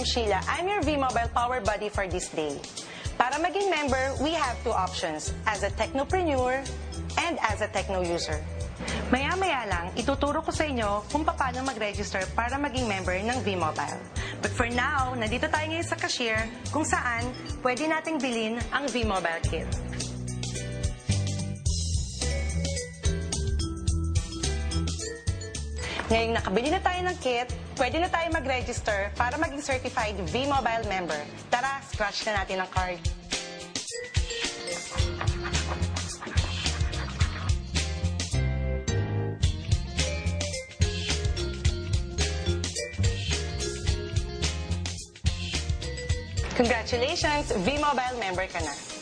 Sheila. I'm your V-Mobile Power Buddy for this day. Para maging member, we have two options, as a technopreneur and as a techno user. Maya-maya lang, ituturo ko sa inyo kung paano mag-register para maging member ng V-Mobile. But for now, nandito tayo ngayon sa cashier kung saan pwede nating bilhin ang V-Mobile Kit. Ngayong nakabili na tayo ng kit, pwede na tayo mag-register para maging certified V-Mobile member. Tara, scratch na natin ang card. Congratulations! V-Mobile member ka na.